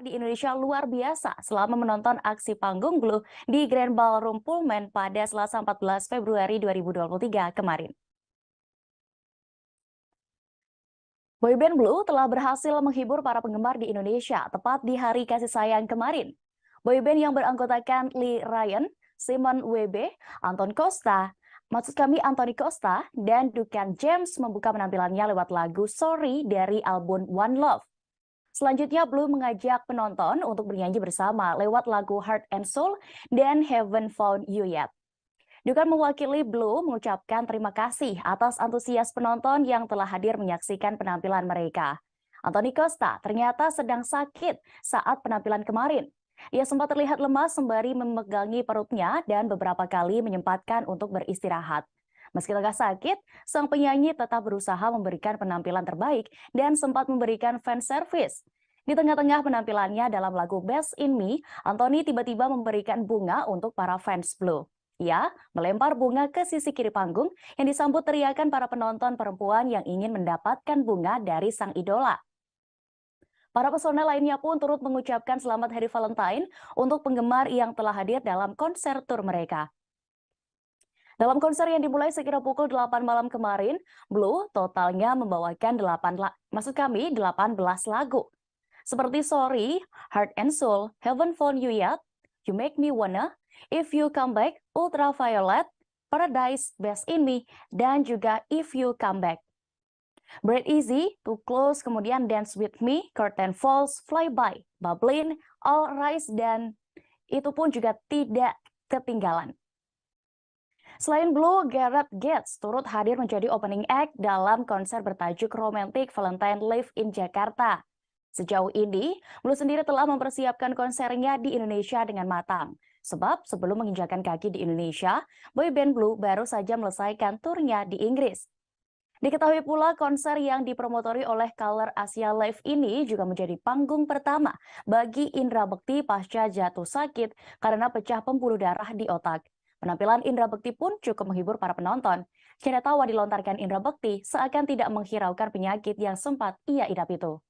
di Indonesia luar biasa selama menonton aksi panggung Blue di Grand Ballroom Pullman pada Selasa 14 Februari 2023 kemarin. Boyband Blue telah berhasil menghibur para penggemar di Indonesia tepat di Hari Kasih Sayang kemarin. Boyband yang beranggotakan Lee Ryan, Simon WB, Anthony Costa, dan Duncan James membuka penampilannya lewat lagu Sorry dari album One Love. Selanjutnya, Blue mengajak penonton untuk bernyanyi bersama lewat lagu Heart and Soul dan Haven't Found You Yet. Duncan mewakili Blue mengucapkan terima kasih atas antusias penonton yang telah hadir menyaksikan penampilan mereka. Anthony Costa ternyata sedang sakit saat penampilan kemarin. Ia sempat terlihat lemas sembari memegangi perutnya dan beberapa kali menyempatkan untuk beristirahat. Meski tengah sakit, sang penyanyi tetap berusaha memberikan penampilan terbaik dan sempat memberikan fan service. Di tengah-tengah penampilannya dalam lagu Best in Me, Anthony tiba-tiba memberikan bunga untuk para fans Blue. Ia melempar bunga ke sisi kiri panggung yang disambut teriakan para penonton perempuan yang ingin mendapatkan bunga dari sang idola. Para personel lainnya pun turut mengucapkan selamat Hari Valentine untuk penggemar yang telah hadir dalam konser tur mereka. Dalam konser yang dimulai sekira pukul 8 malam kemarin, Blue totalnya membawakan 18 lagu. Seperti Sorry, Heart and Soul, Haven't Found You Yet, You Make Me Wanna, If You Come Back, Ultraviolet, Paradise, Best in Me, dan juga If You Come Back. Breathe Easy, Too Close, kemudian Dance With Me, Curtain Falls, Fly By, Bubbling, All Rise, dan itu pun juga tidak ketinggalan. Selain Blue, Gareth Gates turut hadir menjadi opening act dalam konser bertajuk Romantic Valentine Live in Jakarta. Sejauh ini, Blue sendiri telah mempersiapkan konsernya di Indonesia dengan matang. Sebab sebelum menginjakan kaki di Indonesia, boyband Blue baru saja melesaikan turnya di Inggris. Diketahui pula konser yang dipromotori oleh Color Asia Live ini juga menjadi panggung pertama bagi Indra Bekti pasca jatuh sakit karena pecah pembuluh darah di otak. Penampilan Indra Bekti pun cukup menghibur para penonton. Canda tawa dilontarkan Indra Bekti seakan tidak menghiraukan penyakit yang sempat ia idap itu.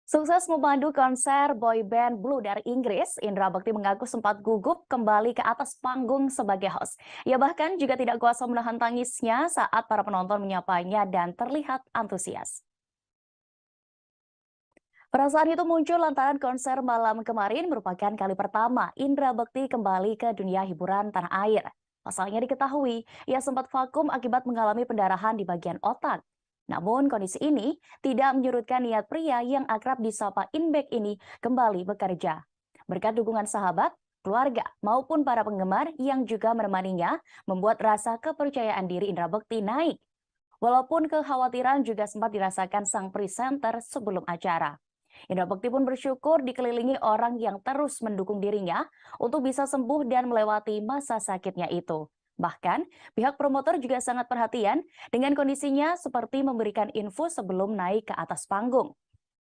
Sukses memandu konser boyband Blue dari Inggris, Indra Bekti mengaku sempat gugup kembali ke atas panggung sebagai host. Ia bahkan juga tidak kuasa menahan tangisnya saat para penonton menyapanya dan terlihat antusias. Perasaan itu muncul lantaran konser malam kemarin merupakan kali pertama Indra Bekti kembali ke dunia hiburan tanah air. Pasalnya diketahui, ia sempat vakum akibat mengalami pendarahan di bagian otak. Namun kondisi ini tidak menyurutkan niat pria yang akrab disapa Inbek ini kembali bekerja. Berkat dukungan sahabat, keluarga, maupun para penggemar yang juga menemaninya, membuat rasa kepercayaan diri Indra Bekti naik. Walaupun kekhawatiran juga sempat dirasakan sang presenter sebelum acara. Indra Bekti pun bersyukur dikelilingi orang yang terus mendukung dirinya untuk bisa sembuh dan melewati masa sakitnya itu. Bahkan, pihak promotor juga sangat perhatian dengan kondisinya seperti memberikan info sebelum naik ke atas panggung.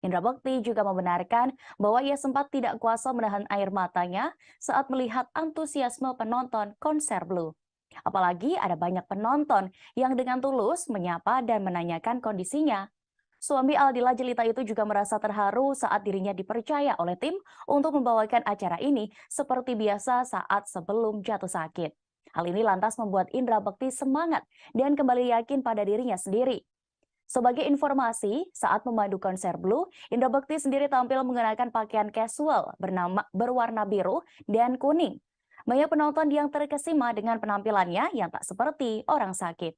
Indra Bekti juga membenarkan bahwa ia sempat tidak kuasa menahan air matanya saat melihat antusiasme penonton konser Blue. Apalagi ada banyak penonton yang dengan tulus menyapa dan menanyakan kondisinya. Suami Aldila Jelita itu juga merasa terharu saat dirinya dipercaya oleh tim untuk membawakan acara ini seperti biasa saat sebelum jatuh sakit. Hal ini lantas membuat Indra Bekti semangat dan kembali yakin pada dirinya sendiri. Sebagai informasi, saat memandu konser Blue, Indra Bekti sendiri tampil mengenakan pakaian casual berwarna biru dan kuning. Banyak penonton yang terkesima dengan penampilannya yang tak seperti orang sakit.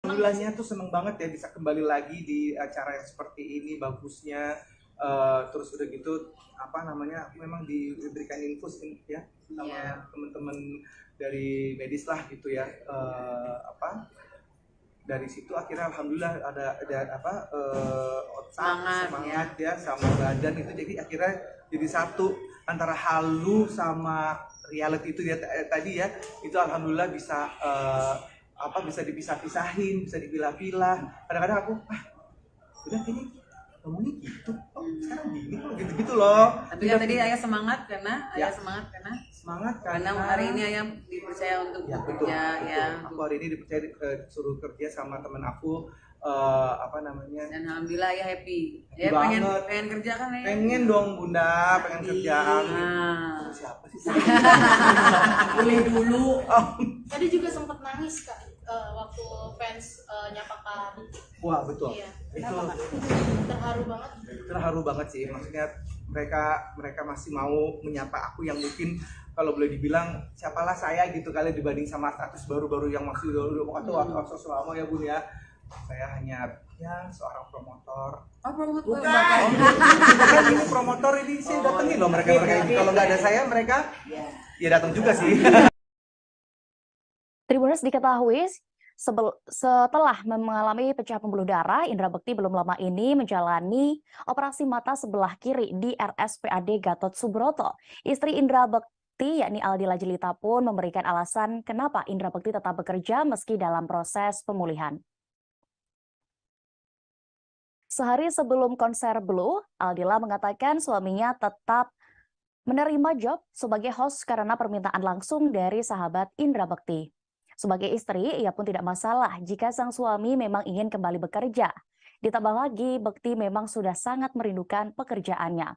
Alhamdulillahnya tuh seneng banget ya bisa kembali lagi di acara yang seperti ini, bagusnya Terus udah gitu apa namanya, aku memang diberikan infus ya sama teman-teman dari medis lah gitu ya. Dari situ akhirnya alhamdulillah ada apa, otak semangat ya sama badan itu, jadi akhirnya jadi satu antara halu sama reality itu ya tadi ya, itu alhamdulillah bisa bisa dipisah-pisahin, bisa dipilah-pilah. Kadang-kadang aku udah kayaknya ngomongnya gitu, sekarang gini kok, gitu-gitu loh. Tapi kan tadi ayah semangat karena karena hari ini ayah dipercaya untuk bekerja ya. Aku hari ini dipercaya suruh kerja sama teman aku, dan alhamdulillah ayah happy. Ya pengen kerja kan ayah? Pengen dong Bunda, pengen kerjaan. Siapa sih? Boleh dulu. Tadi juga sempat nangis Kak waktu fans nyapa Kak. Wah betul. Iya. Itu terharu banget. Terharu banget sih, maksudnya mereka masih mau menyapa aku yang mungkin kalau boleh dibilang siapalah saya gitu kali dibanding sama status baru-baru yang masih udah lama ya Bun ya. Saya hanya ya seorang promotor. Promotor. Bukan ini promotor, ini saya datengin loh mereka ini. Kalau nggak ada saya mereka ya datang juga sih. Tribuners, diketahui setelah mengalami pecah pembuluh darah, Indra Bekti belum lama ini menjalani operasi mata sebelah kiri di RSPAD Gatot Subroto. Istri Indra Bekti, yakni Aldila Jelita pun memberikan alasan kenapa Indra Bekti tetap bekerja meski dalam proses pemulihan. Sehari sebelum konser Blue, Aldila mengatakan suaminya tetap menerima job sebagai host karena permintaan langsung dari sahabat Indra Bekti. Sebagai istri, ia pun tidak masalah jika sang suami memang ingin kembali bekerja. Ditambah lagi, Bekti memang sudah sangat merindukan pekerjaannya.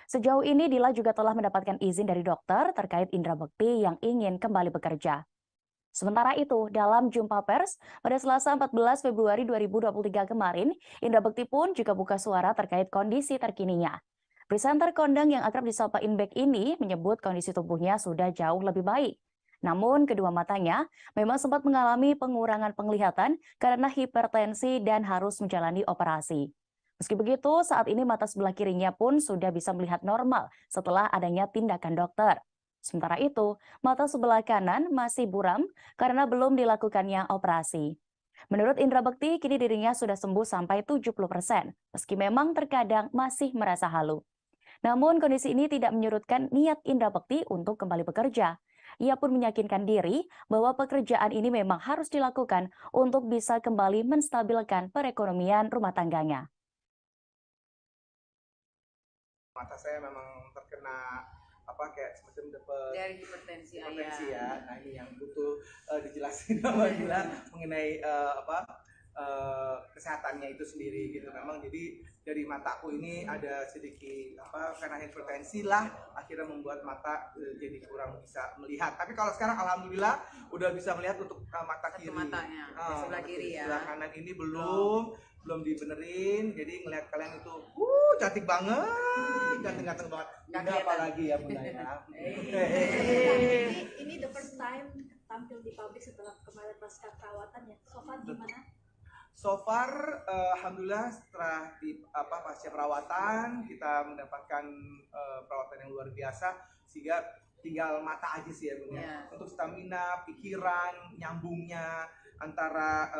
Sejauh ini, Dila juga telah mendapatkan izin dari dokter terkait Indra Bekti yang ingin kembali bekerja. Sementara itu, dalam jumpa pers pada Selasa 14 Februari 2023 kemarin, Indra Bekti pun juga buka suara terkait kondisi terkininya. Presenter kondang yang akrab disapa Inbek ini menyebut kondisi tubuhnya sudah jauh lebih baik. Namun kedua matanya memang sempat mengalami pengurangan penglihatan karena hipertensi dan harus menjalani operasi. Meski begitu, saat ini mata sebelah kirinya pun sudah bisa melihat normal setelah adanya tindakan dokter. Sementara itu, mata sebelah kanan masih buram karena belum dilakukannya operasi. Menurut Indra Bekti, kini dirinya sudah sembuh sampai 70%, meski memang terkadang masih merasa halu. Namun kondisi ini tidak menyurutkan niat Indra Bekti untuk kembali bekerja. Ia pun meyakinkan diri bahwa pekerjaan ini memang harus dilakukan untuk bisa kembali menstabilkan perekonomian rumah tangganya. Mata saya memang terkena kayak semacam dari hipertensi ya. Nah ini yang butuh dijelasin sama Dila mengenai kesehatannya itu sendiri gitu. Memang jadi dari mataku ini ada sedikit karena hipertensi lah akhirnya membuat mata jadi kurang bisa melihat. Tapi kalau sekarang alhamdulillah udah bisa melihat untuk mata kiri. Matanya sebelah kiri ya. Sebelah kanan ini belum dibenerin, jadi ngelihat kalian itu cantik banget, ganteng-ganteng banget. Nggak apa lagi ya Bunda ya. Ini the first time tampil di publik setelah kemarin pasca perawatan ya. So far gimana? So far alhamdulillah setelah pasca perawatan kita mendapatkan perawatan yang luar biasa, sehingga tinggal mata aja sih ya Bunda. Untuk stamina, pikiran, nyambungnya antara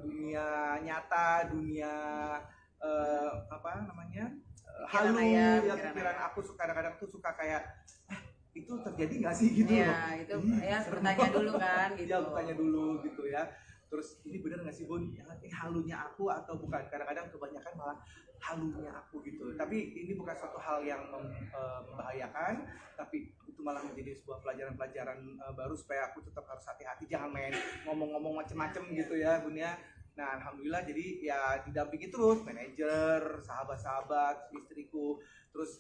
dunia nyata, dunia halu ya, pikiran aku kadang-kadang tuh suka kayak itu terjadi nggak sih gitu loh. Itu ya bertanya dulu kan gitu. Ya bertanya dulu gitu ya. Terus ini bener nggak sih Bun? Halunya aku atau bukan? Kadang-kadang kebanyakan malah halunya aku gitu. Tapi ini bukan suatu hal yang membahayakan, tapi itu malah menjadi sebuah pelajaran-pelajaran baru supaya aku tetap harus hati-hati, jangan main ngomong-ngomong macem-macem gitu ya Bun ya. Nah alhamdulillah jadi ya didampingi terus manajer, sahabat-sahabat, istriku, terus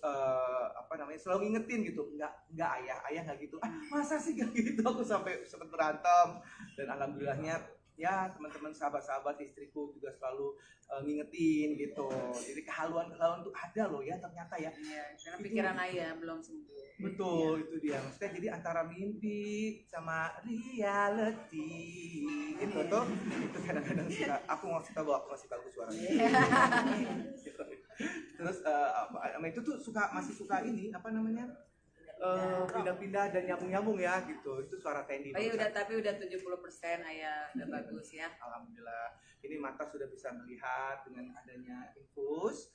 selalu ngingetin gitu, nggak ayah nggak gitu, masa sih nggak gitu, aku sampai sempat berantem dan alhamdulillahnya ya teman-teman sahabat-sahabat istriku juga selalu ngingetin gitu. Jadi kehaluan-kehaluan tuh ada loh ya ternyata ya. Iya, karena pikiran ayah belum sembuh. Betul, itu dia. Maksudnya jadi antara mimpi sama reality gitu tuh, itu kadang-kadang suka, aku ngasih tahu aku masih bagus suaranya. Gitu. Terus itu tuh masih suka ini apa namanya pindah-pindah dan nyambung-nyambung ya gitu. Itu suara Tendi. Oh iya tapi udah 70% ayah udah bagus ya. Alhamdulillah. Ini mata sudah bisa melihat dengan adanya infus.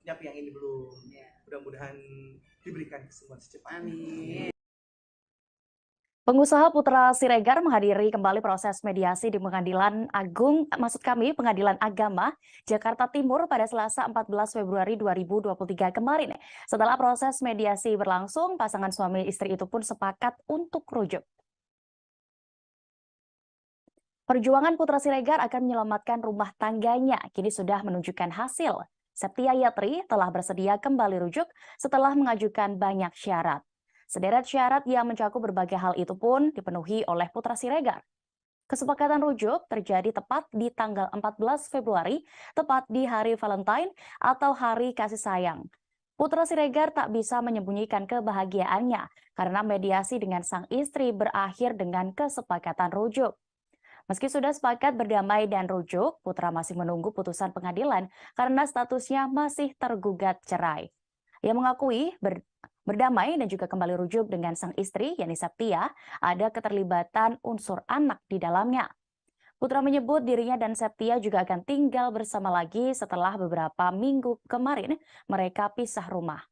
Tapi yang ini belum. Mudah-mudahan diberikan kesembuhan secepatnya. Amin. Pengusaha Putra Siregar menghadiri kembali proses mediasi di Pengadilan Agama Jakarta Timur pada Selasa 14 Februari 2023 kemarin. Setelah proses mediasi berlangsung, pasangan suami istri itu pun sepakat untuk rujuk. Perjuangan Putra Siregar akan menyelamatkan rumah tangganya kini sudah menunjukkan hasil. Septia Yatri telah bersedia kembali rujuk setelah mengajukan banyak syarat. Sederet syarat yang mencakup berbagai hal itu pun dipenuhi oleh Putra Siregar. Kesepakatan rujuk terjadi tepat di tanggal 14 Februari, tepat di hari Valentine atau hari kasih sayang. Putra Siregar tak bisa menyembunyikan kebahagiaannya karena mediasi dengan sang istri berakhir dengan kesepakatan rujuk. Meski sudah sepakat berdamai dan rujuk, Putra masih menunggu putusan pengadilan karena statusnya masih tergugat cerai. Ia mengakui berdamai dan juga kembali rujuk dengan sang istri, yakni Septia, ada keterlibatan unsur anak di dalamnya. Putra menyebut dirinya dan Septia juga akan tinggal bersama lagi setelah beberapa minggu kemarin mereka pisah rumah.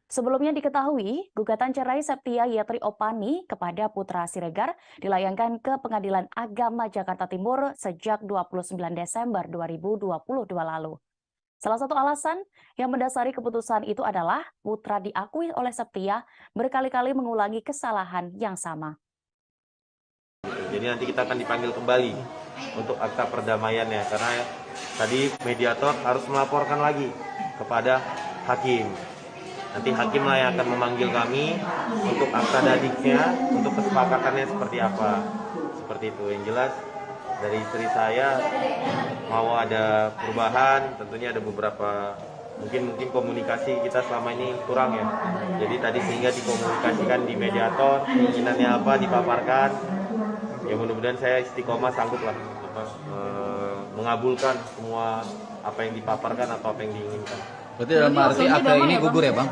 Sebelumnya diketahui, gugatan cerai Septia Yatri Opani kepada Putra Siregar dilayangkan ke Pengadilan Agama Jakarta Timur sejak 29 Desember 2022 lalu. Salah satu alasan yang mendasari keputusan itu adalah Putra diakui oleh Septia berkali-kali mengulangi kesalahan yang sama. Jadi nanti kita akan dipanggil kembali untuk akta perdamaiannya karena tadi mediator harus melaporkan lagi kepada hakim. Nanti hakimlah yang akan memanggil kami untuk akta dadiknya, untuk kesepakatannya seperti apa. Seperti itu. Yang jelas dari istri saya mau ada perubahan, tentunya ada beberapa mungkin komunikasi kita selama ini kurang ya. Jadi tadi sehingga dikomunikasikan di mediator, keinginannya apa dipaparkan. Ya mudah-mudahan saya istiqomah sanggup lah mengabulkan semua apa yang dipaparkan atau apa yang diinginkan. Berarti dalam arti akte ini gugur ya Bang?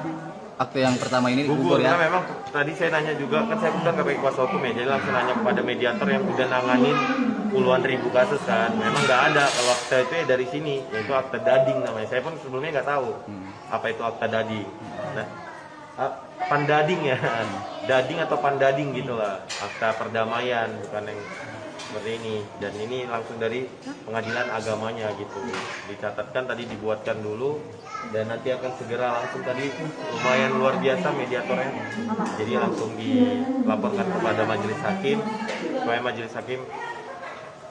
Akte yang pertama ini gugur ya? Karena memang tadi saya nanya juga, kan saya bukan KPI kuasa hukum ya, jadi langsung nanya kepada mediator yang udah nanganin puluhan ribu kasus kan. Memang nggak ada, kalau akte itu ya dari sini, yaitu akte dading namanya. Saya pun sebelumnya nggak tahu apa itu akte dading. Nah, pandading ya, dading atau pandading gitu lah, akta perdamaian, bukan yang seperti ini. Dan ini langsung dari Pengadilan Agamanya gitu, dicatatkan tadi, dibuatkan dulu, dan nanti akan segera langsung tadi lumayan luar biasa mediatornya, jadi langsung dilaporkan kepada majelis hakim supaya majelis hakim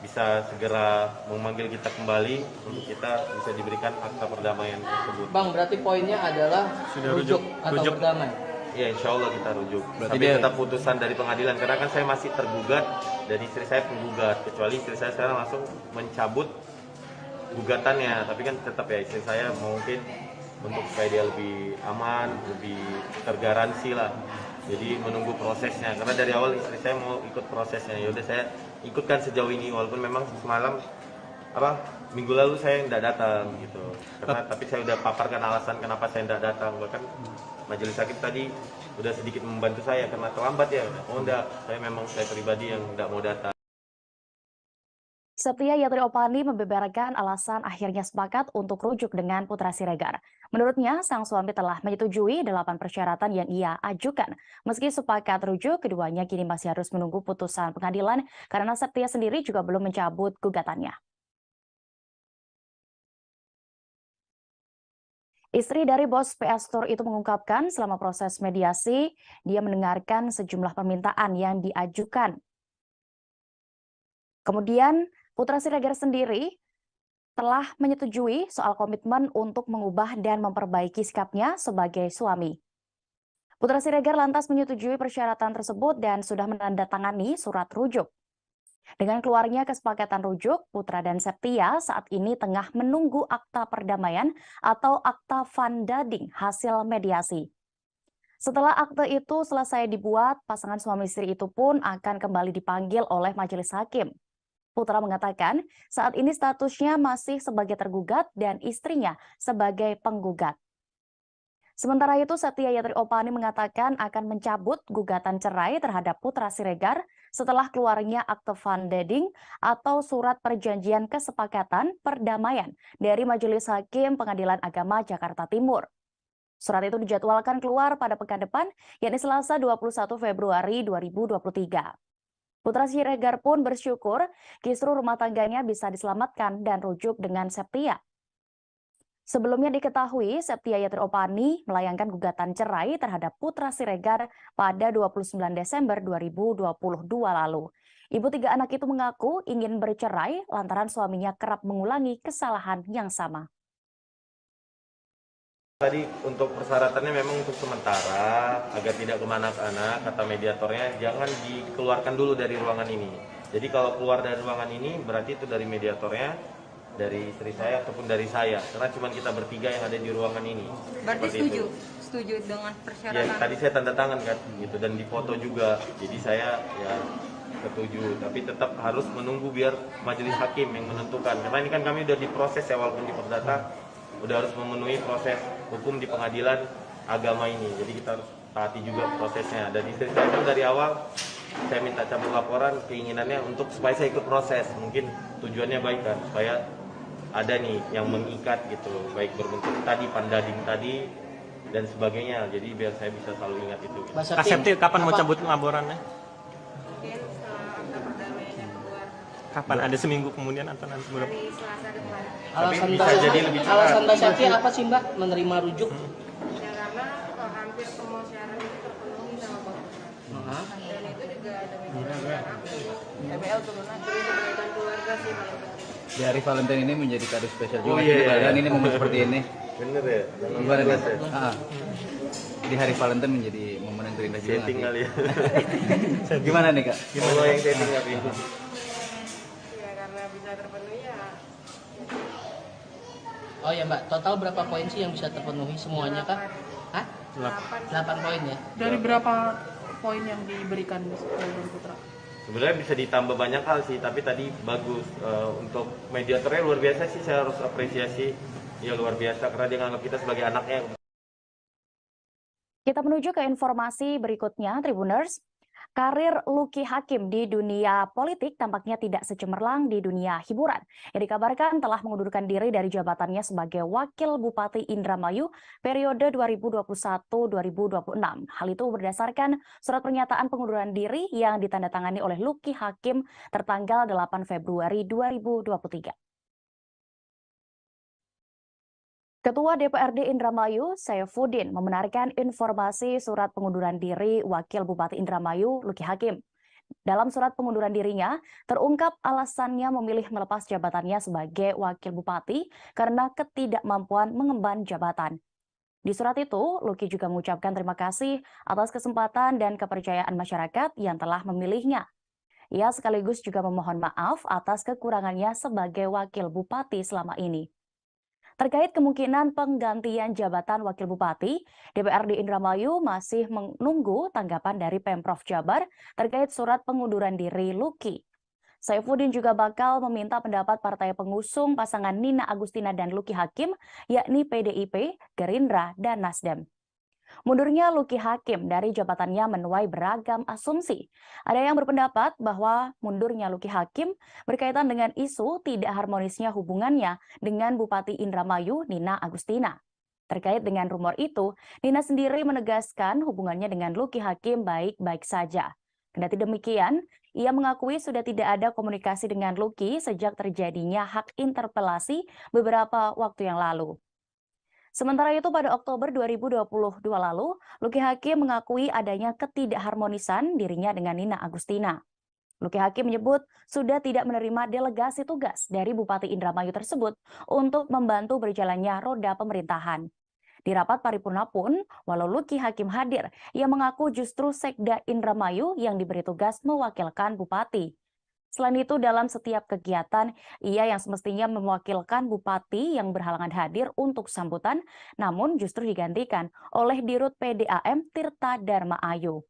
bisa segera memanggil kita kembali untuk kita bisa diberikan akta perdamaian tersebut. Bang, berarti poinnya adalah sudah rujuk atau berdamai? Ya, insya Allah kita rujuk. Berarti tapi tetap putusan dari pengadilan, karena kan saya masih tergugat dan istri saya penggugat, kecuali istri saya sekarang langsung mencabut gugatannya. Tapi kan tetap ya istri saya mungkin untuk supaya dia lebih aman, lebih tergaransi lah. Jadi menunggu prosesnya, karena dari awal istri saya mau ikut prosesnya. Yaudah saya ikutkan sejauh ini, walaupun memang semalam minggu lalu saya tidak datang gitu. Tapi saya udah paparkan alasan kenapa saya tidak datang. Bahkan majelis hakim tadi udah sedikit membantu saya karena terlambat ya. Oh enggak, saya pribadi yang tidak mau datang. Septia Yatri Opani membeberkan alasan akhirnya sepakat untuk rujuk dengan Putra Siregar. Menurutnya, sang suami telah menyetujui 8 persyaratan yang ia ajukan. Meski sepakat rujuk, keduanya kini masih harus menunggu putusan pengadilan karena Septia sendiri juga belum mencabut gugatannya. Istri dari bos PS Tour itu mengungkapkan selama proses mediasi, dia mendengarkan sejumlah permintaan yang diajukan. Kemudian, Putra Siregar sendiri telah menyetujui soal komitmen untuk mengubah dan memperbaiki sikapnya sebagai suami. Putra Siregar lantas menyetujui persyaratan tersebut dan sudah menandatangani surat rujuk. Dengan keluarnya kesepakatan rujuk, Putra dan Septia saat ini tengah menunggu akta perdamaian atau akta Vandading hasil mediasi. Setelah akte itu selesai dibuat, pasangan suami istri itu pun akan kembali dipanggil oleh majelis hakim. Putra mengatakan saat ini statusnya masih sebagai tergugat dan istrinya sebagai penggugat. Sementara itu, Setia Yatri Opani mengatakan akan mencabut gugatan cerai terhadap Putra Siregar setelah keluarnya akte Vandading atau surat perjanjian kesepakatan perdamaian dari Majelis Hakim Pengadilan Agama Jakarta Timur. Surat itu dijadwalkan keluar pada pekan depan, yakni Selasa 21 Februari 2023. Putra Siregar pun bersyukur kisruh rumah tangganya bisa diselamatkan dan rujuk dengan Septia. Sebelumnya diketahui, Septia Yatri Opani melayangkan gugatan cerai terhadap Putra Siregar pada 29 Desember 2022 lalu. Ibu tiga anak itu mengaku ingin bercerai lantaran suaminya kerap mengulangi kesalahan yang sama. Tadi untuk persyaratannya memang untuk sementara, agar tidak kemana-mana, kata mediatornya jangan dikeluarkan dulu dari ruangan ini. Jadi kalau keluar dari ruangan ini berarti itu dari mediatornya, dari istri saya ataupun dari saya, karena cuma kita bertiga yang ada di ruangan ini. Berarti Seperti setuju dengan ya, persyaratan. tadi saya tanda tangan kan gitu dan difoto juga, jadi saya ya setuju, tapi tetap harus menunggu biar majelis hakim yang menentukan, karena ini kan kami udah diproses ya, walaupun di perdata udah harus memenuhi proses hukum di pengadilan agama ini, jadi kita harus taati juga prosesnya. Dan istri saya kan dari awal saya minta cabut laporan, keinginannya untuk supaya saya ikut proses, mungkin tujuannya baik kan, supaya ada nih yang mengikat gitu, baik berbentuk tadi Vandading tadi dan sebagainya, jadi biar saya bisa selalu ingat itu. Kak Septi, kapan mau cabut laporannya? Mungkin setelah akta perdamaiannya keluar Kapan? Ada seminggu kemudian atau nanti berapa? hari Selasa depan. Tapi bisa jadi lebih cepat. Alasan Mbak Septi apa sih Mbak menerima rujuk? Ya karena hampir semua syarat itu terpenuhi sama Bang Putra. Dan itu juga ada menjelaskan aku. TBL turunan berkaitan keluarga sih paling penting. Di hari Valentine ini menjadi kado spesial juga. Oh, iya. Kalian ini momen seperti ini. Bener ya? Jangan Gimana nih? lupa ya. Di hari Valentine menjadi momen yang terindah juga. Setting nggak kali ya. sih? Gimana nih Kak? Allah yang setting kali ya. Ya karena bisa terpenuhi ya Oh ya Mbak, total berapa poin sih yang bisa terpenuhi semuanya Kak? Hah? 8 poin ya? Dari berapa poin yang diberikan Bang Putra? Sebenarnya bisa ditambah banyak hal sih, tapi tadi bagus. Untuk mediatornya luar biasa sih, saya harus apresiasi. Ya luar biasa, karena dia nganggap kita sebagai anaknya. Kita menuju ke informasi berikutnya, Tribuners. Karir Lucky Hakim di dunia politik tampaknya tidak secemerlang di dunia hiburan. Yang dikabarkan telah mengundurkan diri dari jabatannya sebagai Wakil Bupati Indramayu periode 2021-2026. Hal itu berdasarkan surat pernyataan pengunduran diri yang ditandatangani oleh Lucky Hakim tertanggal 8 Februari 2023. Ketua DPRD Indramayu, Saifuddin, membenarkan informasi surat pengunduran diri Wakil Bupati Indramayu, Lucky Hakim. Dalam surat pengunduran dirinya, terungkap alasannya memilih melepas jabatannya sebagai Wakil Bupati karena ketidakmampuan mengemban jabatan. Di surat itu, Lucky juga mengucapkan terima kasih atas kesempatan dan kepercayaan masyarakat yang telah memilihnya. Ia sekaligus juga memohon maaf atas kekurangannya sebagai Wakil Bupati selama ini. Terkait kemungkinan penggantian jabatan Wakil Bupati, DPRD Indramayu masih menunggu tanggapan dari Pemprov Jabar terkait surat pengunduran diri Lucky. Saifuddin juga bakal meminta pendapat partai pengusung pasangan Nina Agustina dan Lucky Hakim, yakni PDIP, Gerindra, dan Nasdem. Mundurnya Lucky Hakim dari jabatannya menuai beragam asumsi. Ada yang berpendapat bahwa mundurnya Lucky Hakim berkaitan dengan isu tidak harmonisnya hubungannya dengan Bupati Indramayu Nina Agustina. Terkait dengan rumor itu, Nina sendiri menegaskan hubungannya dengan Lucky Hakim baik-baik saja. Kendati demikian, ia mengakui sudah tidak ada komunikasi dengan Lucky sejak terjadinya hak interpelasi beberapa waktu yang lalu. Sementara itu pada Oktober 2022 lalu, Lucky Hakim mengakui adanya ketidakharmonisan dirinya dengan Nina Agustina. Lucky Hakim menyebut sudah tidak menerima delegasi tugas dari Bupati Indramayu tersebut untuk membantu berjalannya roda pemerintahan. Di rapat paripurna pun, walau Lucky Hakim hadir, ia mengaku justru Sekda Indramayu yang diberi tugas mewakilkan Bupati. Selain itu, dalam setiap kegiatan, ia yang semestinya mewakilkan bupati yang berhalangan hadir untuk sambutan, namun justru digantikan oleh Dirut PDAM Tirta Dharma Ayu.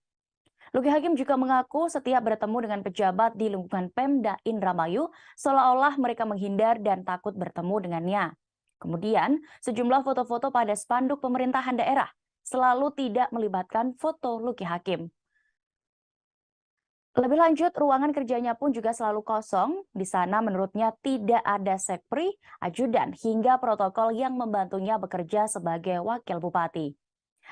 Luki Hakim juga mengaku setiap bertemu dengan pejabat di lingkungan Pemda Indramayu, seolah-olah mereka menghindar dan takut bertemu dengannya. Kemudian, sejumlah foto-foto pada spanduk pemerintahan daerah selalu tidak melibatkan foto Luki Hakim. Lebih lanjut, ruangan kerjanya pun juga selalu kosong. Di sana menurutnya tidak ada sekpri, ajudan, hingga protokol yang membantunya bekerja sebagai wakil bupati.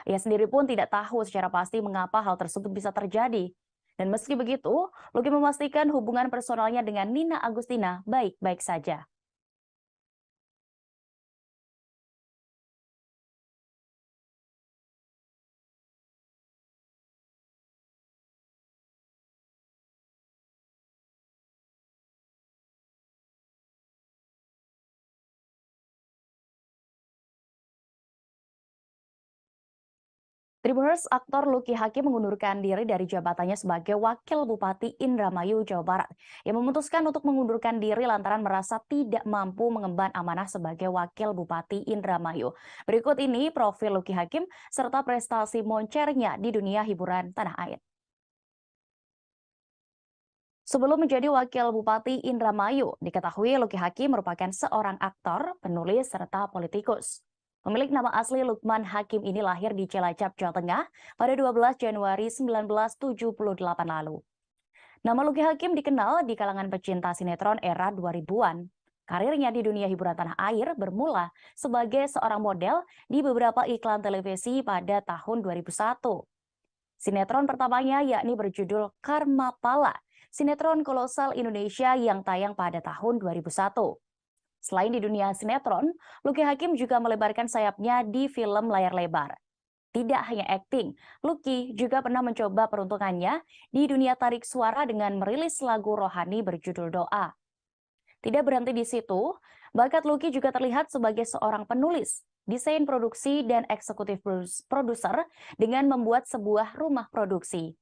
Ia sendiri pun tidak tahu secara pasti mengapa hal tersebut bisa terjadi. Dan meski begitu, Luki memastikan hubungan personalnya dengan Nina Agustina baik-baik saja. Tribuners, aktor Luki Hakim mengundurkan diri dari jabatannya sebagai Wakil Bupati Indramayu, Jawa Barat. Ia memutuskan untuk mengundurkan diri lantaran merasa tidak mampu mengemban amanah sebagai Wakil Bupati Indramayu. Berikut ini profil Luki Hakim serta prestasi moncernya di dunia hiburan tanah air. Sebelum menjadi Wakil Bupati Indramayu, diketahui Luki Hakim merupakan seorang aktor, penulis, serta politikus. Pemilik nama asli Lukman Hakim ini lahir di Cilacap, Jawa Tengah pada 12 Januari 1978 lalu. Nama Luki Hakim dikenal di kalangan pecinta sinetron era 2000-an. Karirnya di dunia hiburan tanah air bermula sebagai seorang model di beberapa iklan televisi pada tahun 2001. Sinetron pertamanya yakni berjudul Karma Pala, sinetron kolosal Indonesia yang tayang pada tahun 2001. Selain di dunia sinetron, Luki Hakim juga melebarkan sayapnya di film layar lebar. Tidak hanya akting, Luki juga pernah mencoba peruntungannya di dunia tarik suara dengan merilis lagu rohani berjudul Doa. Tidak berhenti di situ, bakat Luki juga terlihat sebagai seorang penulis, desain produksi, dan eksekutif produser dengan membuat sebuah rumah produksi.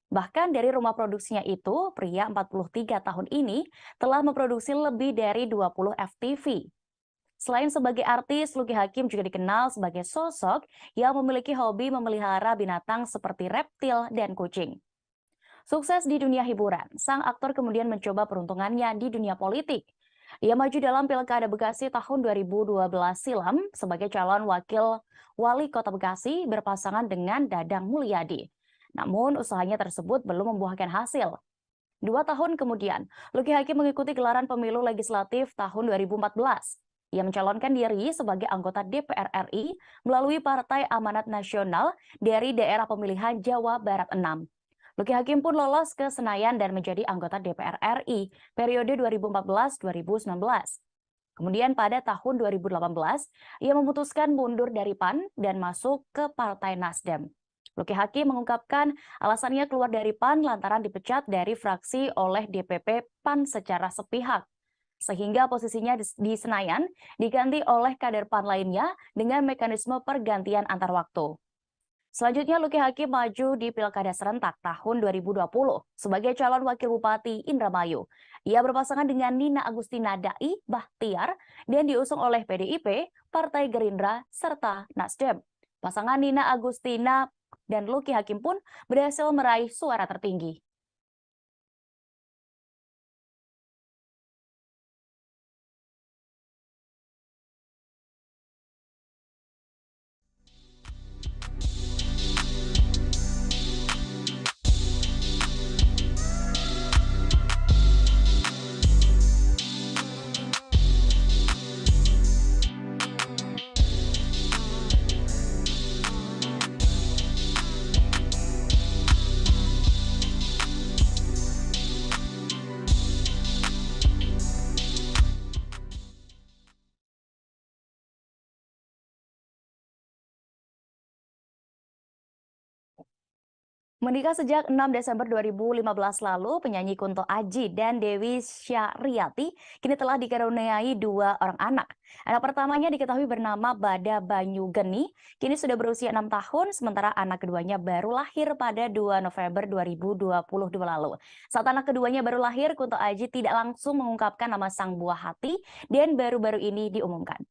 Bahkan dari rumah produksinya itu, pria 43 tahun ini telah memproduksi lebih dari 20 FTV. Selain sebagai artis, Luki Hakim juga dikenal sebagai sosok yang memiliki hobi memelihara binatang seperti reptil dan kucing. Sukses di dunia hiburan, sang aktor kemudian mencoba peruntungannya di dunia politik. Ia maju dalam Pilkada Bekasi tahun 2012 silam sebagai calon wakil wali kota Bekasi berpasangan dengan Dadang Mulyadi. Namun usahanya tersebut belum membuahkan hasil. 2 tahun kemudian, Luki Hakim mengikuti gelaran pemilu legislatif tahun 2014. Ia mencalonkan diri sebagai anggota DPR RI melalui Partai Amanat Nasional dari daerah pemilihan Jawa Barat 6. Luki Hakim pun lolos ke Senayan dan menjadi anggota DPR RI periode 2014-2019. Kemudian pada tahun 2018, ia memutuskan mundur dari PAN dan masuk ke Partai Nasdem. Luki Hakim mengungkapkan alasannya keluar dari PAN lantaran dipecat dari fraksi oleh DPP PAN secara sepihak. Sehingga posisinya di Senayan diganti oleh kader PAN lainnya dengan mekanisme pergantian antar waktu. Selanjutnya Luki Hakim maju di Pilkada Serentak tahun 2020 sebagai calon wakil bupati Indramayu. Ia berpasangan dengan Nina Agustina Dai Bahtiar dan diusung oleh PDIP, Partai Gerindra, serta Nasdem. Pasangan Nina Agustina dan Luki Hakim pun berhasil meraih suara tertinggi. Menikah sejak 6 Desember 2015 lalu, penyanyi Kunto Aji dan Dewi Syariati kini telah dikaruniai 2 orang anak. Anak pertamanya diketahui bernama Bada Banyu Geni, kini sudah berusia 6 tahun, sementara anak keduanya baru lahir pada 2 November 2022 lalu. Saat anak keduanya baru lahir, Kunto Aji tidak langsung mengungkapkan nama sang buah hati dan baru-baru ini diumumkan.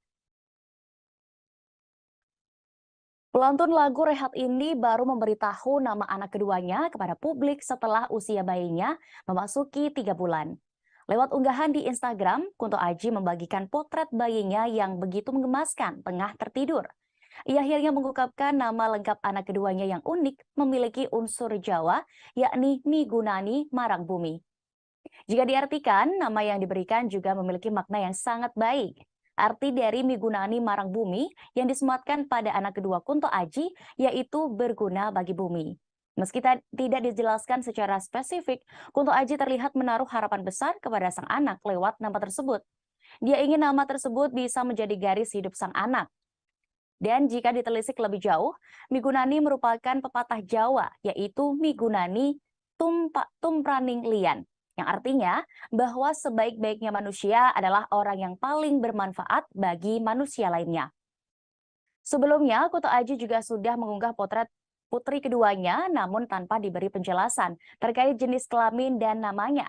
Pelantun lagu Rehat ini baru memberitahu nama anak keduanya kepada publik setelah usia bayinya memasuki 3 bulan. Lewat unggahan di Instagram, Kunto Aji membagikan potret bayinya yang begitu menggemaskan tengah tertidur. Ia akhirnya mengungkapkan nama lengkap anak keduanya yang unik memiliki unsur Jawa, yakni Migunani Marangbumi. Jika diartikan, nama yang diberikan juga memiliki makna yang sangat baik. Arti dari Migunani Marangbumi yang disematkan pada anak kedua Kunto Aji yaitu berguna bagi bumi. Meski tidak dijelaskan secara spesifik, Kunto Aji terlihat menaruh harapan besar kepada sang anak lewat nama tersebut. Dia ingin nama tersebut bisa menjadi garis hidup sang anak. Dan jika ditelisik lebih jauh, Migunani merupakan pepatah Jawa, yaitu Migunani Tumpraning Lian, yang artinya bahwa sebaik-baiknya manusia adalah orang yang paling bermanfaat bagi manusia lainnya. Sebelumnya, Kunto Aji juga sudah mengunggah potret putri keduanya, namun tanpa diberi penjelasan terkait jenis kelamin dan namanya.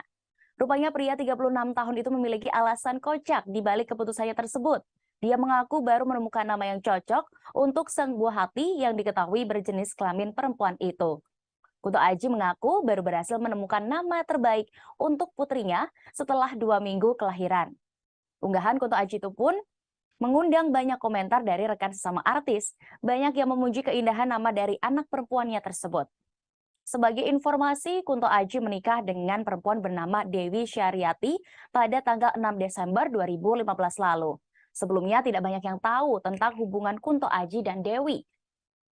Rupanya pria 36 tahun itu memiliki alasan kocak di balik keputusannya tersebut. Dia mengaku baru menemukan nama yang cocok untuk sang buah hati yang diketahui berjenis kelamin perempuan itu. Kunto Aji mengaku baru berhasil menemukan nama terbaik untuk putrinya setelah 2 minggu kelahiran. Unggahan Kunto Aji itu pun mengundang banyak komentar dari rekan sesama artis. Banyak yang memuji keindahan nama dari anak perempuannya tersebut. Sebagai informasi, Kunto Aji menikah dengan perempuan bernama Dewi Syariati pada tanggal 6 Desember 2015 lalu. Sebelumnya tidak banyak yang tahu tentang hubungan Kunto Aji dan Dewi.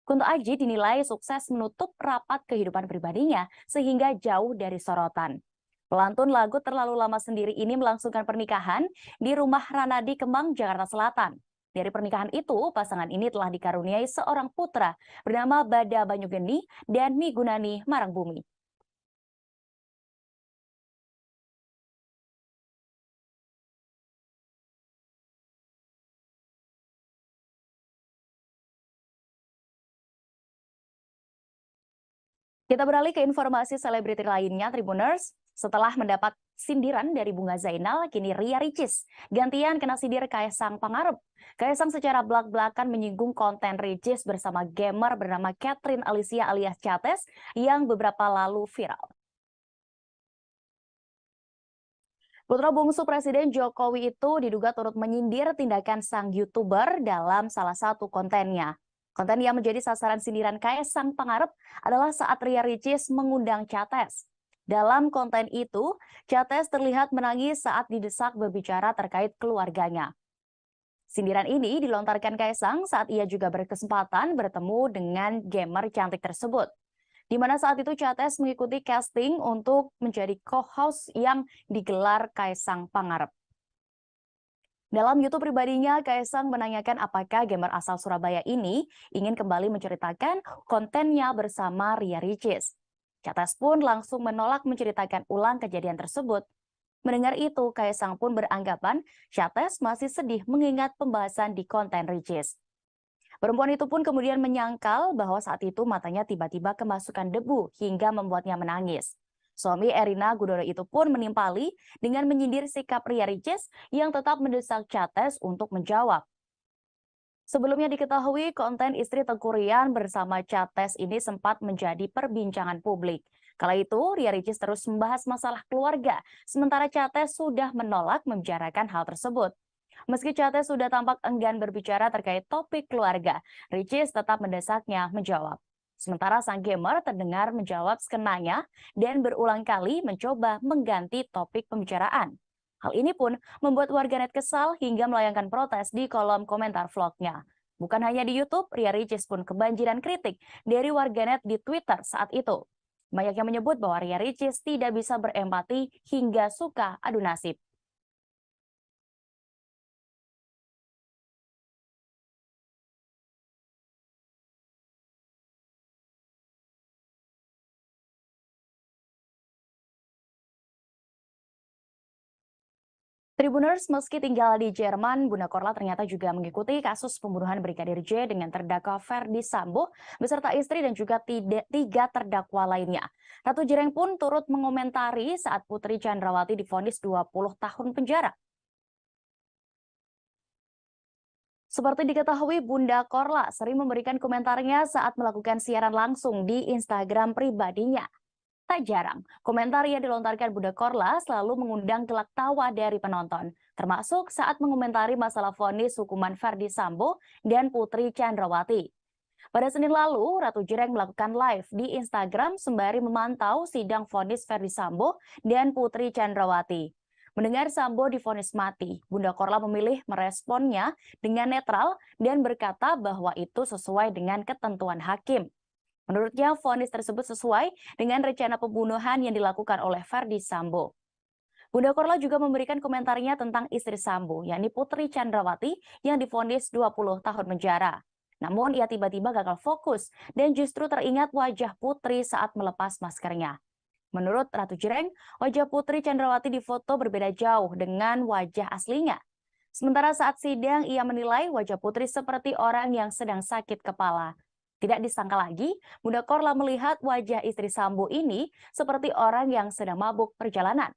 Kunto Aji dinilai sukses menutup rapat kehidupan pribadinya sehingga jauh dari sorotan. Pelantun lagu Terlalu Lama Sendiri ini melangsungkan pernikahan di rumah Ranadi Kemang, Jakarta Selatan. Dari pernikahan itu, pasangan ini telah dikaruniai seorang putra bernama Bada Banyugeni dan Migunani Marangbumi. Kita beralih ke informasi selebriti lainnya, Tribuners. Setelah mendapat sindiran dari Bunga Zainal, kini Ria Ricis gantian kena sindir Kaisang Pangarep. Kaisang secara belak-belakan menyinggung konten Ricis bersama gamer bernama Catherine Alicia alias Cates yang beberapa lalu viral. Putra bungsu Presiden Jokowi itu diduga turut menyindir tindakan sang YouTuber dalam salah satu kontennya. Konten yang menjadi sasaran sindiran Kaisang Pangarep adalah saat Ria Ricis mengundang Cates. Dalam konten itu, Cates terlihat menangis saat didesak berbicara terkait keluarganya. Sindiran ini dilontarkan Kaisang saat ia juga berkesempatan bertemu dengan gamer cantik tersebut. Di mana saat itu Cates mengikuti casting untuk menjadi co-host yang digelar Kaisang Pangarep. Dalam YouTube pribadinya, Kaisang menanyakan apakah gamer asal Surabaya ini ingin kembali menceritakan kontennya bersama Ria Ricis. Cates pun langsung menolak menceritakan ulang kejadian tersebut. Mendengar itu, Kaisang pun beranggapan Cates masih sedih mengingat pembahasan di konten Ricis. Perempuan itu pun kemudian menyangkal bahwa saat itu matanya tiba-tiba kemasukan debu hingga membuatnya menangis. Suami Erina Gudono itu pun menimpali dengan menyindir sikap Ria Ricis yang tetap mendesak Cates untuk menjawab. Sebelumnya diketahui konten istri Teuku Ryan bersama Cates ini sempat menjadi perbincangan publik. Kala itu Ria Ricis terus membahas masalah keluarga, sementara Cates sudah menolak membicarakan hal tersebut. Meski Cates sudah tampak enggan berbicara terkait topik keluarga, Ricis tetap mendesaknya menjawab. Sementara sang gamer terdengar menjawab skenanya dan berulang kali mencoba mengganti topik pembicaraan. Hal ini pun membuat warganet kesal hingga melayangkan protes di kolom komentar vlognya. Bukan hanya di YouTube, Ria Ricis pun kebanjiran kritik dari warganet di Twitter saat itu. Banyak yang menyebut bahwa Ria Ricis tidak bisa berempati hingga suka adu nasib. Tribuners, meski tinggal di Jerman, Bunda Korla ternyata juga mengikuti kasus pembunuhan Brigadir J dengan terdakwa Ferdi Sambo beserta istri dan juga tiga terdakwa lainnya. Ratu Jireng pun turut mengomentari saat Putri Chandrawati divonis 20 tahun penjara. Seperti diketahui, Bunda Korla sering memberikan komentarnya saat melakukan siaran langsung di Instagram pribadinya. Tak jarang, komentar yang dilontarkan Bunda Korla selalu mengundang gelak tawa dari penonton, termasuk saat mengomentari masalah vonis hukuman Ferdi Sambo dan Putri Chandrawati. Pada Senin lalu, Ratu Jireng melakukan live di Instagram sembari memantau sidang vonis Ferdi Sambo dan Putri Chandrawati. Mendengar Sambo divonis mati, Bunda Korla memilih meresponnya dengan netral dan berkata bahwa itu sesuai dengan ketentuan hakim. Menurutnya, vonis tersebut sesuai dengan rencana pembunuhan yang dilakukan oleh Ferdi Sambo. Bunda Korla juga memberikan komentarnya tentang istri Sambo, yakni Putri Chandrawati yang divonis 20 tahun penjara. Namun, ia tiba-tiba gagal fokus dan justru teringat wajah Putri saat melepas maskernya. Menurut Ratu Jireng, wajah Putri Chandrawati difoto berbeda jauh dengan wajah aslinya. Sementara saat sidang, ia menilai wajah Putri seperti orang yang sedang sakit kepala. Tidak disangka lagi, Bunda Korla melihat wajah istri Sambo ini seperti orang yang sedang mabuk perjalanan.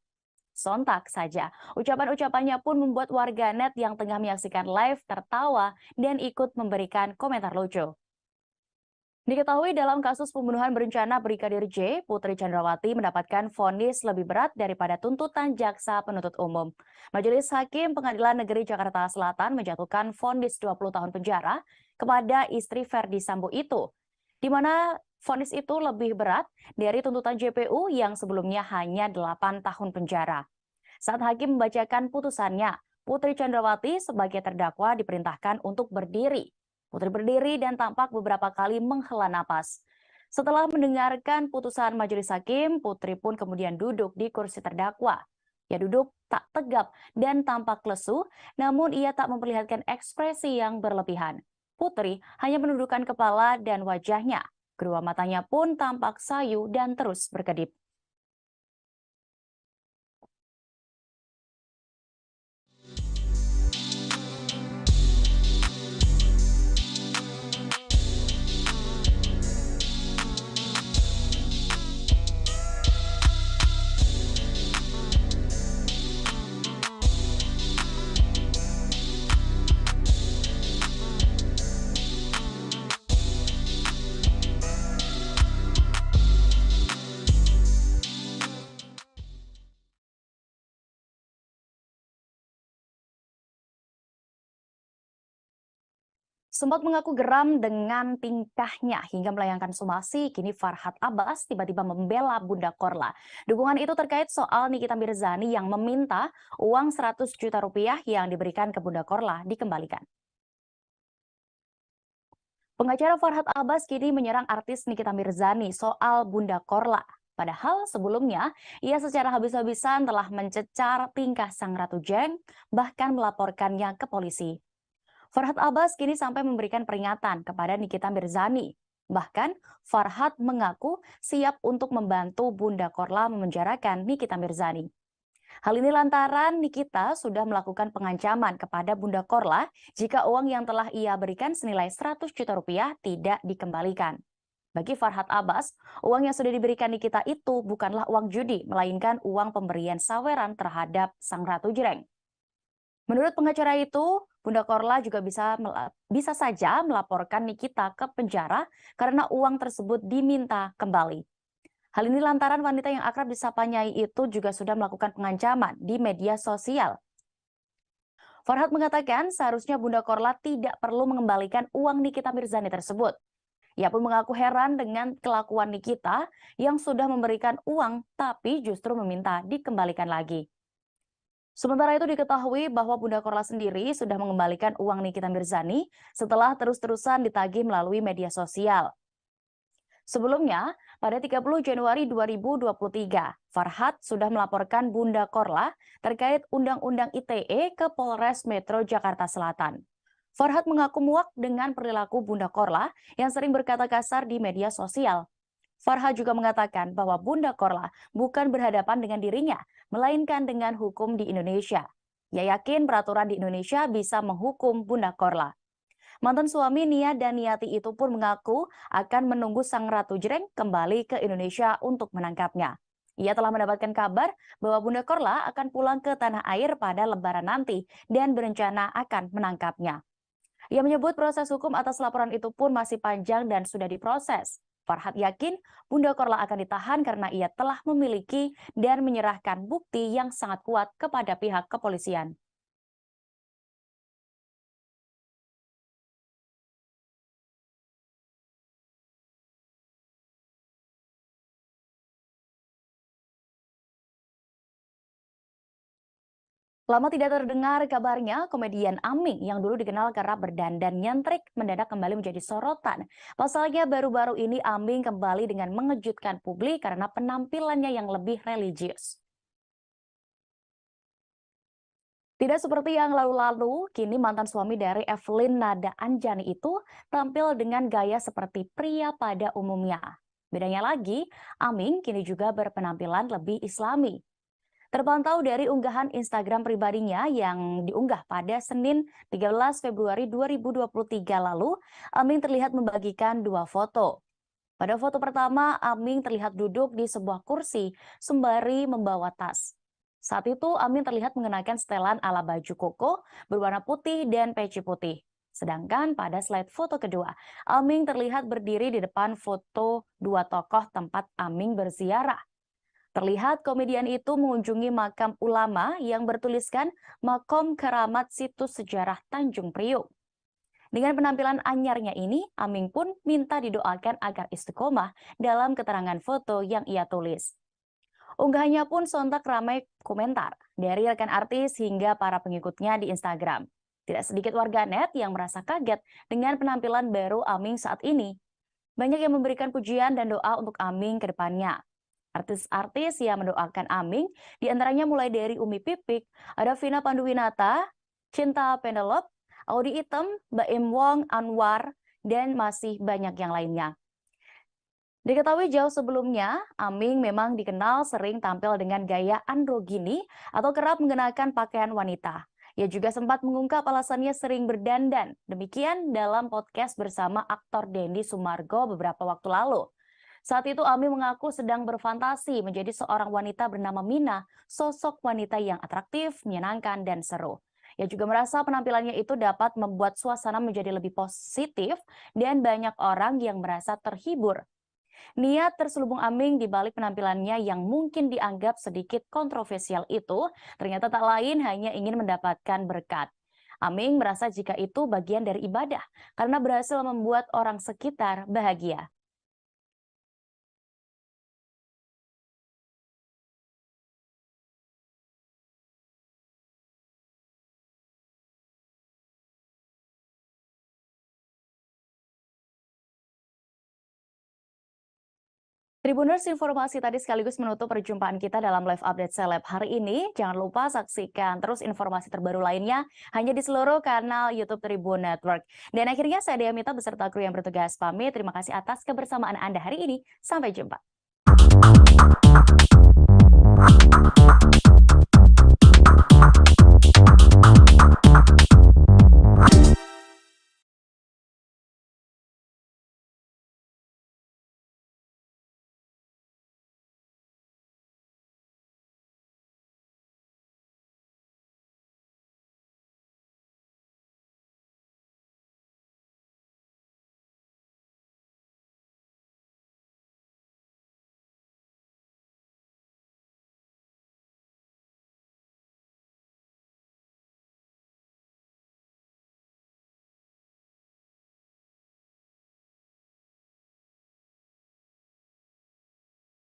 Sontak saja, ucapan-ucapannya pun membuat warganet yang tengah menyaksikan live tertawa dan ikut memberikan komentar lucu. Diketahui dalam kasus pembunuhan berencana Brigadir J, Putri Chandrawati mendapatkan vonis lebih berat daripada tuntutan jaksa penuntut umum. Majelis Hakim Pengadilan Negeri Jakarta Selatan menjatuhkan vonis 20 tahun penjara kepada istri Ferdi Sambo itu, di mana vonis itu lebih berat dari tuntutan JPU yang sebelumnya hanya 8 tahun penjara. Saat hakim membacakan putusannya, Putri Chandrawati sebagai terdakwa diperintahkan untuk berdiri. Putri berdiri dan tampak beberapa kali menghela napas. Setelah mendengarkan putusan majelis hakim, Putri pun kemudian duduk di kursi terdakwa. Ia duduk tak tegap dan tampak lesu, namun ia tak memperlihatkan ekspresi yang berlebihan. Putri hanya menundukkan kepala dan wajahnya. Kedua matanya pun tampak sayu dan terus berkedip. Sempat mengaku geram dengan tingkahnya hingga melayangkan somasi, kini Farhad Abbas tiba-tiba membela Bunda Korla. Dukungan itu terkait soal Nikita Mirzani yang meminta uang 100 juta rupiah yang diberikan ke Bunda Korla dikembalikan. Pengacara Farhad Abbas kini menyerang artis Nikita Mirzani soal Bunda Korla. Padahal sebelumnya, ia secara habis-habisan telah mencecar tingkah sang Ratu Jireng, bahkan melaporkannya ke polisi. Farhad Abbas kini sampai memberikan peringatan kepada Nikita Mirzani. Bahkan, Farhad mengaku siap untuk membantu Bunda Korla memenjarakan Nikita Mirzani. Hal ini lantaran Nikita sudah melakukan pengancaman kepada Bunda Korla jika uang yang telah ia berikan senilai 100 juta rupiah tidak dikembalikan. Bagi Farhad Abbas, uang yang sudah diberikan Nikita itu bukanlah uang judi, melainkan uang pemberian saweran terhadap sang Ratu Jireng. Menurut pengacara itu, Bunda Korla juga bisa saja melaporkan Nikita ke penjara karena uang tersebut diminta kembali. Hal ini lantaran wanita yang akrab disapa Nyai itu juga sudah melakukan pengancaman di media sosial. Farhad mengatakan seharusnya Bunda Korla tidak perlu mengembalikan uang Nikita Mirzani tersebut. Ia pun mengaku heran dengan kelakuan Nikita yang sudah memberikan uang tapi justru meminta dikembalikan lagi. Sementara itu diketahui bahwa Bunda Korla sendiri sudah mengembalikan uang Nikita Mirzani setelah terus-terusan ditagih melalui media sosial. Sebelumnya, pada 30 Januari 2023, Farhad sudah melaporkan Bunda Korla terkait Undang-Undang ITE ke Polres Metro Jakarta Selatan. Farhad mengaku muak dengan perilaku Bunda Korla yang sering berkata kasar di media sosial. Farhad juga mengatakan bahwa Bunda Korla bukan berhadapan dengan dirinya, melainkan dengan hukum di Indonesia. Ia yakin peraturan di Indonesia bisa menghukum Bunda Korla. Mantan suami Nia Daniati itu pun mengaku akan menunggu sang Ratu Jreng kembali ke Indonesia untuk menangkapnya. Ia telah mendapatkan kabar bahwa Bunda Korla akan pulang ke tanah air pada Lebaran nanti dan berencana akan menangkapnya. Ia menyebut proses hukum atas laporan itu pun masih panjang dan sudah diproses. Farhad yakin Bunda Korla akan ditahan karena ia telah memiliki dan menyerahkan bukti yang sangat kuat kepada pihak kepolisian. Lama tidak terdengar kabarnya, komedian Aming yang dulu dikenal kerap berdandan nyentrik mendadak kembali menjadi sorotan. Pasalnya baru-baru ini Aming kembali dengan mengejutkan publik karena penampilannya yang lebih religius. Tidak seperti yang lalu-lalu, kini mantan suami dari Evelyn Nada Anjani itu tampil dengan gaya seperti pria pada umumnya. Bedanya lagi, Aming kini juga berpenampilan lebih islami. Terpantau dari unggahan Instagram pribadinya yang diunggah pada Senin 13 Februari 2023 lalu, Aming terlihat membagikan dua foto. Pada foto pertama, Aming terlihat duduk di sebuah kursi sembari membawa tas. Saat itu, Aming terlihat mengenakan setelan ala baju koko berwarna putih dan peci putih. Sedangkan pada slide foto kedua, Aming terlihat berdiri di depan foto dua tokoh tempat Aming berziarah. Terlihat komedian itu mengunjungi makam ulama yang bertuliskan Makom Keramat Situs Sejarah Tanjung Priuk. Dengan penampilan anyarnya ini, Aming pun minta didoakan agar istiqomah dalam keterangan foto yang ia tulis. Unggahannya pun sontak ramai komentar dari rekan artis hingga para pengikutnya di Instagram. Tidak sedikit warganet yang merasa kaget dengan penampilan baru Aming saat ini. Banyak yang memberikan pujian dan doa untuk Aming ke depannya. Artis-artis yang mendoakan Aming, diantaranya mulai dari Umi Pipik, ada Vina Panduwinata, Cinta Pendelop, Audy Item, Baim Wong, Anwar, dan masih banyak yang lainnya. Diketahui jauh sebelumnya, Aming memang dikenal sering tampil dengan gaya androgini atau kerap mengenakan pakaian wanita. Ia juga sempat mengungkap alasannya sering berdandan. Demikian dalam podcast bersama aktor Dendy Sumargo beberapa waktu lalu. Saat itu Aming mengaku sedang berfantasi menjadi seorang wanita bernama Mina, sosok wanita yang atraktif, menyenangkan, dan seru. Ia juga merasa penampilannya itu dapat membuat suasana menjadi lebih positif dan banyak orang yang merasa terhibur. Niat terselubung Aming di balik penampilannya yang mungkin dianggap sedikit kontroversial itu ternyata tak lain hanya ingin mendapatkan berkat. Aming merasa jika itu bagian dari ibadah karena berhasil membuat orang sekitar bahagia. Tribuners, informasi tadi sekaligus menutup perjumpaan kita dalam live update seleb hari ini. Jangan lupa saksikan terus informasi terbaru lainnya hanya di seluruh kanal YouTube Tribun Network. Dan akhirnya saya Dea Mita beserta kru yang bertugas pamit. Terima kasih atas kebersamaan Anda hari ini. Sampai jumpa.